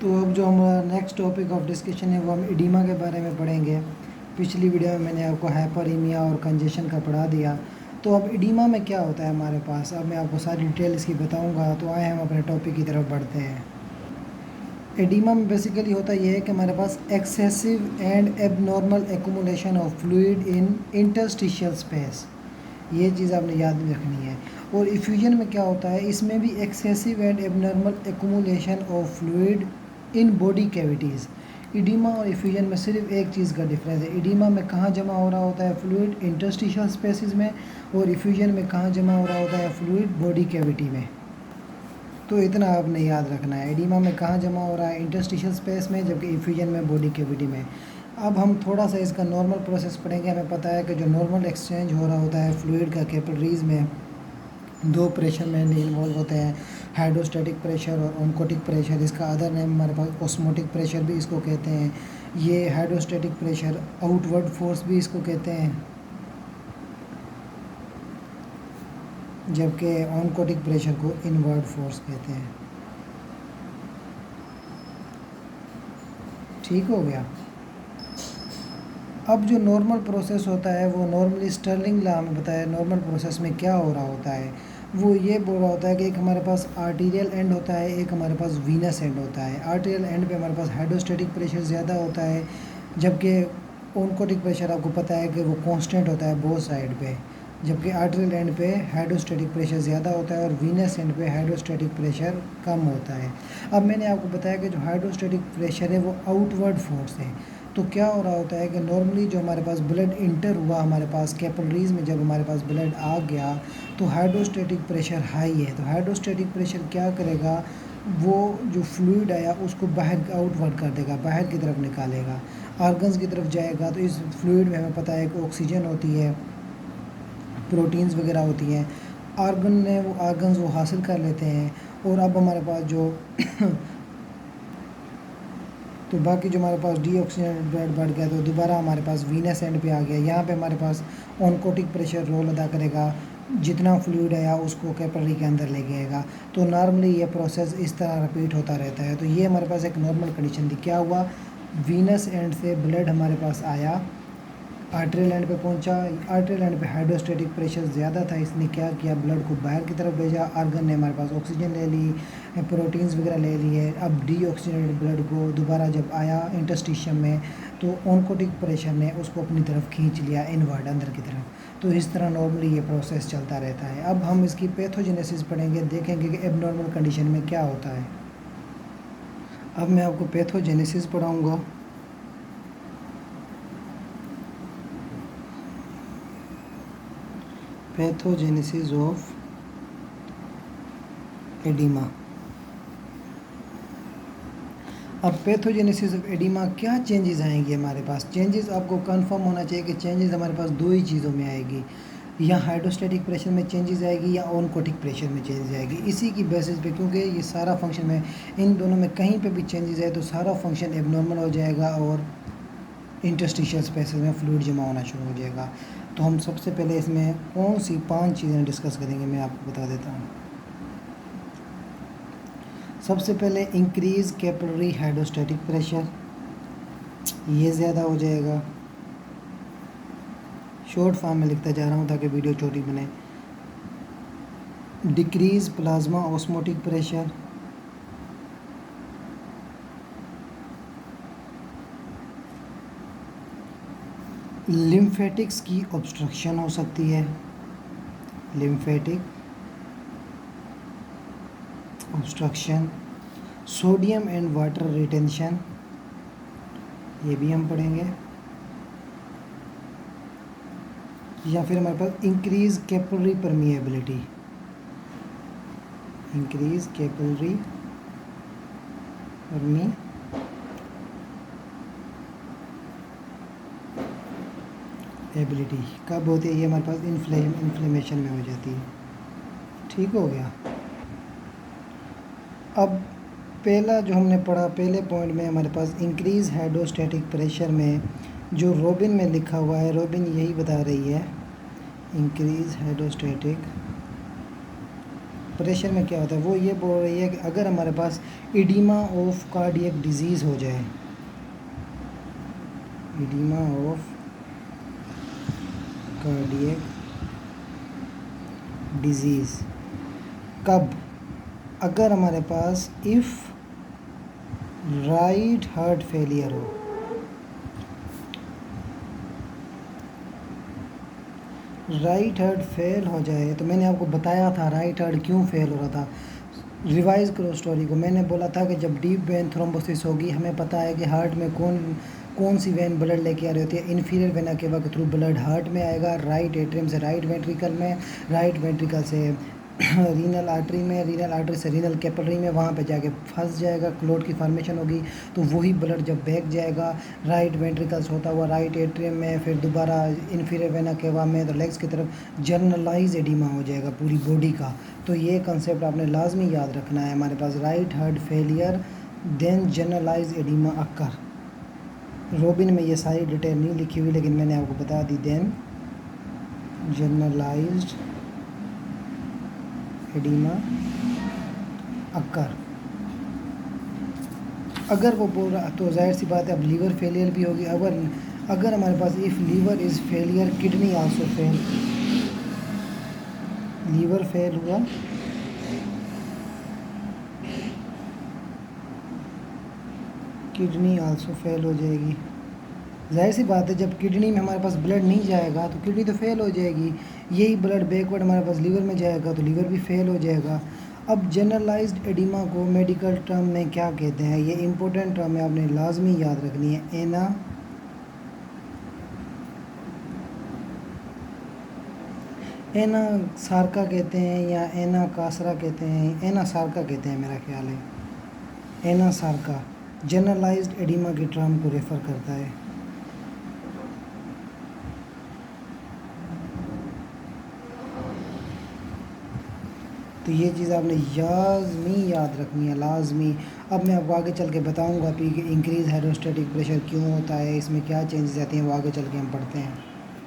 तो अब जो हमारा नेक्स्ट टॉपिक ऑफ डिस्कशन है वो हम एडिमा के बारे में पढ़ेंगे। पिछली वीडियो में मैंने आपको हाइपरईमिया और कंजेशन का पढ़ा दिया। तो अब एडिमा में क्या होता है हमारे पास, अब मैं आपको सारी डिटेल इसकी बताऊंगा। तो आए हम अपने टॉपिक की तरफ बढ़ते हैं। एडिमा में बेसिकली होता यह है कि हमारे पास excessive and abnormal accumulation of fluid in interstitial space, ये चीज़ आपने याद में रखनी है। और इफ्यूजन में क्या होता है, इसमें भी excessive and abnormal accumulation of fluid in body cavities. Oedema और इफ्यूजन में सिर्फ एक चीज़ का डिफरेंस है। इडीमा में कहाँ जमा हो रहा होता है फ्लूइड, इंटरस्टिशियल स्पेसिस में, और इफ्यूजन में कहाँ जमा हो रहा होता है फ्लूइड, बॉडी कैविटी में। तो इतना आपने याद रखना है, एडिमा में कहाँ जमा हो रहा है, इंटरस्टिशियल स्पेस में, जबकि इफ्यूजन में बॉडी कैविटी में। अब हम थोड़ा सा इसका नॉर्मल प्रोसेस पढ़ेंगे। हमें पता है कि जो नॉर्मल एक्सचेंज हो रहा होता है फ्लूइड का कैपिलरीज में, दो प्रेशर में इन्वॉल्व होते हैं, हाइड्रोस्टैटिक प्रेशर और ऑनकोटिक प्रेशर। इसका अदर नेम हमारे पास ऑस्मोटिक प्रेशर भी इसको कहते हैं। ये हाइड्रोस्टैटिक प्रेशर आउटवर्ड फोर्स भी इसको कहते हैं, जबकि ऑनकोटिक प्रेशर को इनवर्ड फोर्स कहते हैं। ठीक हो गया। अब जो नॉर्मल प्रोसेस होता है वो नॉर्मली स्टर्लिंग लॉ में बताया नॉर्मल प्रोसेस में क्या हो रहा होता है। वो ये बोल रहा होता है कि एक हमारे पास आर्टीरियल एंड होता है, एक हमारे पास वीनस एंड होता है। आर्टीरियल एंड पे हमारे पास हाइड्रोस्टैटिक प्रेशर ज़्यादा होता है, जबकि ऑनकोटिक प्रेशर आपको पता है कि वो कांस्टेंट होता है बोथ साइड पे। जबकि आर्टीरियल एंड पे हाइड्रोस्टैटिक प्रेशर ज़्यादा होता है और वीनस एंड पे हाइड्रोस्टैटिक प्रेशर कम होता है। अब मैंने आपको बताया कि जो हाइड्रोस्टैटिक प्रेशर है वो आउटवर्ड फोर्स है। तो क्या हो रहा होता है कि नॉर्मली जो हमारे पास ब्लड इंटर हुआ हमारे पास कैपिलरीज में, जब हमारे पास ब्लड आ गया तो हाइड्रोस्टैटिक प्रेशर हाई है। तो हाइड्रोस्टैटिक प्रेशर क्या करेगा, वो जो फ्लूइड आया उसको बाहर आउटवर्ड कर देगा, बाहर की तरफ निकालेगा, आर्गन्स की तरफ जाएगा। तो इस फ्लूइड में हमें पता है कि ऑक्सीजन होती है, प्रोटीन्स वगैरह होती हैं, आर्गन्स वो हासिल कर लेते हैं। और अब हमारे पास जो तो बाकी जो हमारे पास डीऑक्सीजनेटेड ब्लड बढ़ गया तो दोबारा हमारे पास वीनस एंड पे आ गया। यहाँ पे हमारे पास ऑनकोटिक प्रेशर रोल अदा करेगा, जितना फ्लूइड आया उसको कैपिलरी के अंदर ले गएगा। तो नॉर्मली ये प्रोसेस इस तरह रिपीट होता रहता है। तो ये हमारे पास एक नॉर्मल कंडीशन थी। क्या हुआ, वीनस एंड से ब्लड हमारे पास आया, आर्टरियल एंड पे पहुंचा। आर्टरियल एंड पे हाइड्रोस्टैटिक प्रेशर ज़्यादा था, इसने क्या किया, ब्लड को बाहर की तरफ भेजा। आर्गन ने हमारे पास ऑक्सीजन ले ली, प्रोटीन्स वगैरह ले लिए। अब डीऑक्सीजनेटेड ब्लड को दोबारा जब आया इंटरस्टिशियम में तो ऑनकोटिक प्रेशर ने उसको अपनी तरफ खींच लिया, इनवर्ड अंदर की तरफ। तो इस तरह नॉर्मली ये प्रोसेस चलता रहता है। अब हम इसकी पैथोजेनेसिस पढ़ेंगे, देखेंगे कि एबनॉर्मल कंडीशन में क्या होता है। अब मैं आपको पैथोजेनेसिस पढ़ाऊँगा। Pathogenesis of edema. अब पैथोजेनेसिस ऑफ एडिमा क्या चेंजेस आएंगे हमारे पास। चेंजेस आपको कंफर्म होना चाहिए कि चेंजेस हमारे पास दो ही चीज़ों में आएगी, या हाइड्रोस्टैटिक प्रेशर में चेंजेस आएगी या ऑनकोटिक प्रेशर में चेंजेस आएगी। इसी की बेसिस पे, क्योंकि ये सारा फंक्शन में इन दोनों में कहीं पे भी चेंजेस आए तो सारा फंक्शन एबनॉर्मल हो जाएगा और इंटरस्टिशियल स्पेसेस में फ्लूइड जमा होना शुरू हो जाएगा। तो हम सबसे पहले इसमें कौन सी 5 चीज़ें डिस्कस करेंगे, मैं आपको बता देता हूँ। सबसे पहले इंक्रीज़ कैपिलरी हाइड्रोस्टैटिक प्रेशर, ये ज़्यादा हो जाएगा। शॉर्ट फॉर्म में लिखता जा रहा हूँ ताकि वीडियो छोटी बने। Decrease plasma osmotic pressure, lymphatics की ऑब्स्ट्रक्शन हो सकती है, lymphatic obstruction, sodium and water retention, ये भी हम पढ़ेंगे। या फिर हमारे पास increase capillary permeability, increase capillary permeability कब होती है, ये हमारे पास इन्फ्लेमेशन में हो जाती है। ठीक हो गया। अब पहला जो हमने पढ़ा, पहले पॉइंट में हमारे पास इंक्रीज हाइड्रोस्टैटिक प्रेशर में जो रॉबिन में लिखा हुआ है, रॉबिन यही बता रही है इंक्रीज हाइड्रोस्टैटिक प्रेशर में क्या होता है, वो ये बोल रही है कि अगर हमारे पास इडीमा ऑफ कार्डियक डिजीज़ हो जाए, इडीमा ऑफ कार्डियक डिजीज़ कब, अगर हमारे पास इफ़ राइट हार्ट फेलियर हो, राइट हार्ट फेल हो जाए। तो मैंने आपको बताया था राइट हार्ट क्यों फेल हो रहा था, रिवाइज़ करो स्टोरी को। मैंने बोला था कि जब डीप वेन थ्रोम्बोसिस होगी, हमें पता है कि हार्ट में कौन सी वेन ब्लड लेके आ रही होती है, इन्फीरियर वेना केवा के थ्रू ब्लड हार्ट में आएगा, राइट एट्रियम से राइट वेंट्रिकल में, राइट वेंट्रिकल से रीनल आर्टरी में, रीनल आर्टरी से रीनल कैपिलरी में, वहाँ पे जाके फंस जाएगा, क्लोट की फॉर्मेशन होगी। तो वही ब्लड जब बैक जाएगा राइट वेंट्रिकल्स होता हुआ राइट एट्रियम में, फिर दोबारा इन्फीरियर वेना केवा में, तो लेग्स की तरफ जर्नलाइज एडिमा हो जाएगा पूरी बॉडी का। तो ये कंसेप्ट आपने लाजमी याद रखना है। हमारे पास right heart failure then generalise edema occur. Robbins में ये सारी डिटेल नहीं लिखी हुई, लेकिन मैंने आपको बता दी, देन जनरलाइज्ड एडिमा अक्कर। अगर वो बोल रहा तो जाहिर सी बात है अब लीवर फेलियर भी होगी। अगर हमारे पास if liver is failure kidney also fail, liver fail हुआ, किडनी आल्सो फेल हो जाएगी। जाहिर सी बात है जब किडनी में हमारे पास ब्लड नहीं जाएगा तो किडनी तो फेल हो जाएगी, यही ब्लड बैकवर्ड हमारे पास लीवर में जाएगा तो लीवर भी फेल हो जाएगा। अब जनरलाइज्ड एडिमा को मेडिकल टर्म में क्या कहते हैं, ये इंपॉर्टेंट टर्म है, आपने लाजमी याद रखनी है। एना सार्का कहते हैं या एना कासरा कहते हैं, एना सार्का कहते हैं मेरा ख्याल है, एना सार्का जनरलाइज्ड एडिमा की टर्म को रेफ़र करता है। तो ये चीज़ आपने लाजमी याद रखनी है, लाजमी। अब मैं आपको आगे चल के बताऊंगा कि इंक्रीज़ हाइड्रोस्टैटिक प्रेशर क्यों होता है, इसमें क्या चेंजेस आती हैं, वो आगे चल के हम पढ़ते हैं।